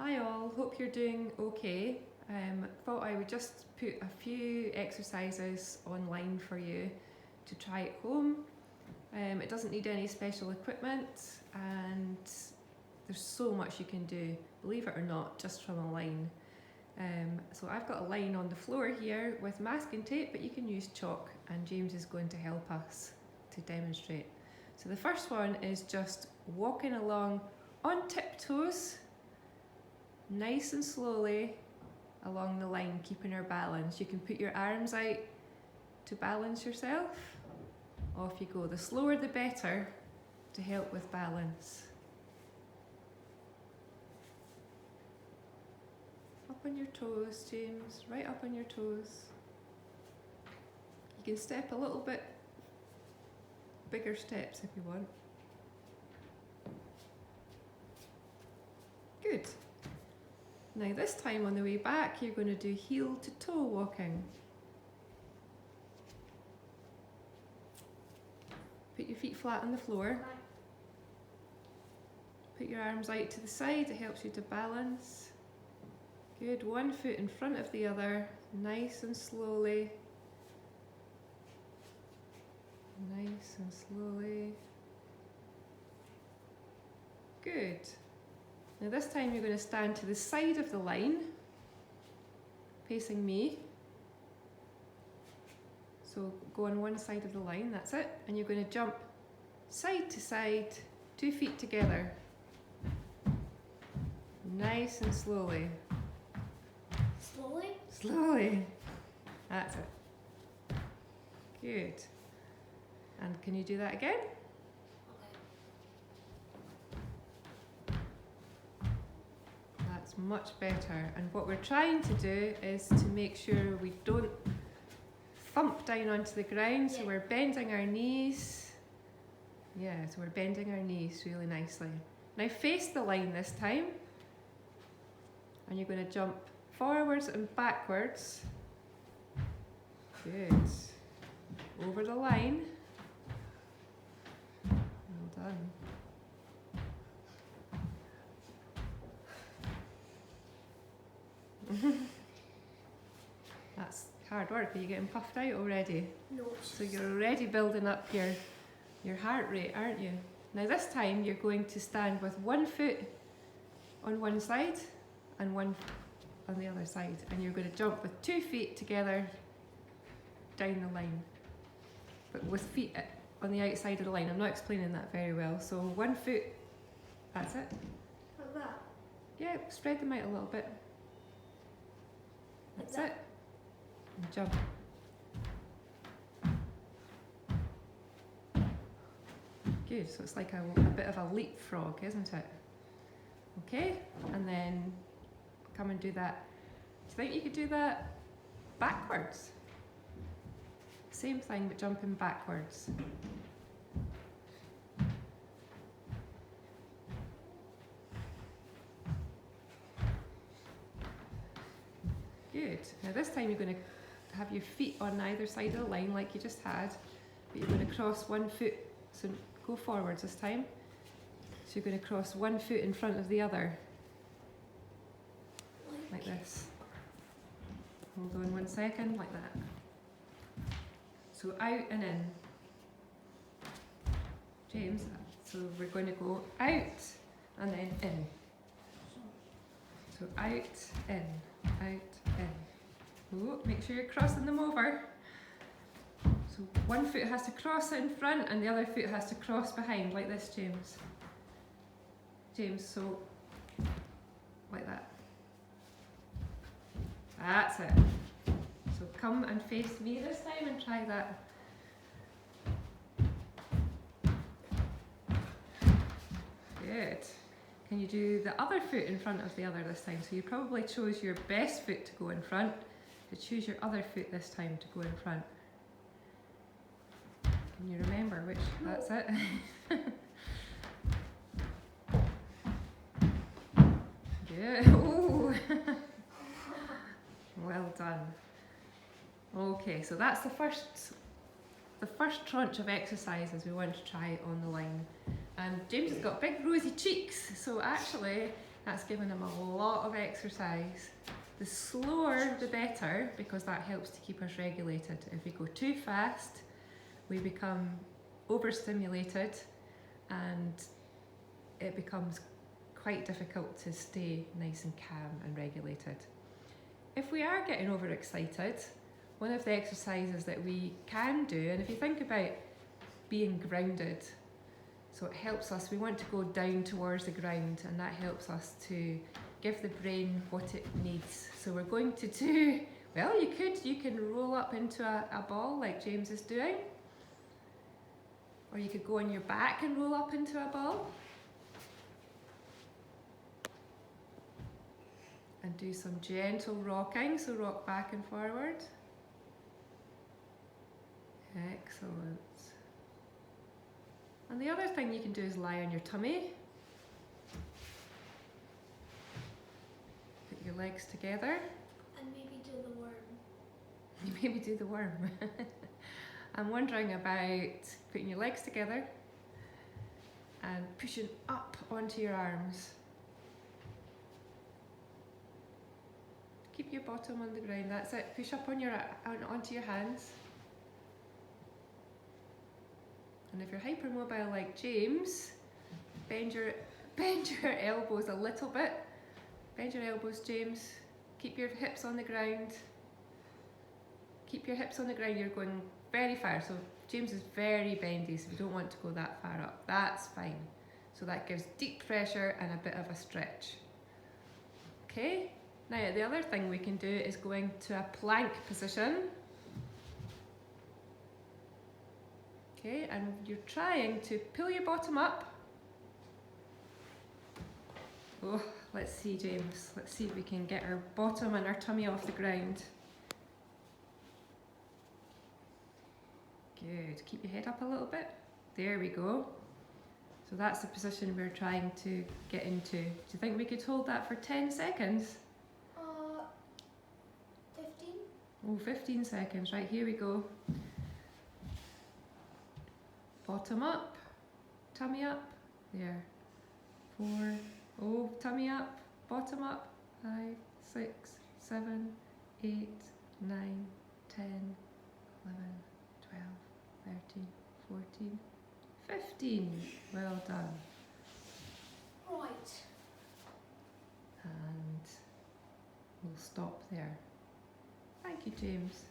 Hi all, hope you're doing okay. Thought I would just put a few exercises online for you to try at home. It doesn't need any special equipment and there's so much you can do, believe it or not, just from a line. So I've got a line on the floor here with masking tape, but you can use chalk, and James is going to help us to demonstrate. So the first one is just walking along on tiptoes, nice and slowly along the line, keeping our balance. You can put your arms out to balance yourself. Off you go. The slower the better to help with balance. Up on your toes, James, right up on your toes. You can step a little bit bigger steps if you want. Good. Now this time on the way back, you're going to do heel to toe walking. Put your feet flat on the floor. Put your arms out to the side, it helps you to balance. Good, one foot in front of the other, nice and slowly. Nice and slowly. Good. Now this time you're going to stand to the side of the line, facing me. So go on one side of the line, that's it. And you're going to jump side to side, 2 feet together. Nice and slowly. Slowly? Slowly. That's it. Good. And can you do that again? That's much better. And what we're trying to do is to make sure we don't thump down onto the ground. So we're bending our knees. Yeah, so we're bending our knees really nicely. Now face the line this time. And you're going to jump forwards and backwards. Good. Over the line. Well done. That's hard work. Are you getting puffed out already? No. So you're already building up your heart rate, aren't you? Now this time you're going to stand with 1 foot on one side and one on the other side, and you're going to jump with 2 feet together down the line, but with feet on the outside of the line. I'm not explaining that very well. So 1 foot, that's it. Like that? Yeah, spread them out a little bit. That's Like it. And jump. Good, so it's like a bit of a leapfrog, isn't it? Okay, and then come and do that. Do you think you could do that backwards? Same thing, but jumping backwards. Good. Now this time you're going to have your feet on either side of the line like you just had, but you're going to cross 1 foot. So go forwards this time. So you're going to cross 1 foot in front of the other, like this. Hold on 1 second, like that. So out and in. James, so we're going to go out and then in. So out, in, out, in. Oh, make sure you're crossing them over. So 1 foot has to cross in front and the other foot has to cross behind, like this, James. James, so like that. That's it. So come and face me this time and try that. Good. Can you do the other foot in front of the other this time? So you probably chose your best foot to go in front, but choose your other foot this time to go in front. Can you remember which? That's it. Good. Ooh. Well done. Okay, so that's the first tranche of exercises we want to try on the line. And James has got big rosy cheeks, so actually That's given him a lot of exercise. The slower the better, because that helps to keep us regulated. If we go too fast, we become overstimulated and it becomes quite difficult to stay nice and calm and regulated. If we are getting overexcited, one of the exercises that we can do, and if you think about being grounded, so it helps us, we want to go down towards the ground, and that helps us to give the brain what it needs. So we're going to do, well, you can roll up into a ball like James is doing, or you could go on your back and roll up into a ball. And do some gentle rocking, so rock back and forward. Excellent. And the other thing you can do is lie on your tummy. Put your legs together. And maybe do the worm. Maybe do the worm. I'm wondering about putting your legs together and pushing up onto your arms. Keep your bottom on the ground, that's it. Push up on onto your hands. And if you're hypermobile like James, bend your elbows a little bit. Bend your elbows, James. Keep your hips on the ground. Keep your hips on the ground, you're going very far. So James is very bendy, so we don't want to go that far up. That's fine. So that gives deep pressure and a bit of a stretch. Okay? Now the other thing we can do is go into a plank position. Okay, and you're trying to pull your bottom up. Oh, let's see, James. Let's see if we can get our bottom and our tummy off the ground. Good. Keep your head up a little bit. There we go. So that's the position we're trying to get into. Do you think we could hold that for 10 seconds? 15? Oh, 15 seconds. Right, here we go. Bottom up, tummy up, there. 4, oh, tummy up, bottom up, 5, 6, 7, 8, 9, 10, 11, 12, 13, 14, 15. Well done. Right. And we'll stop there. Thank you, James.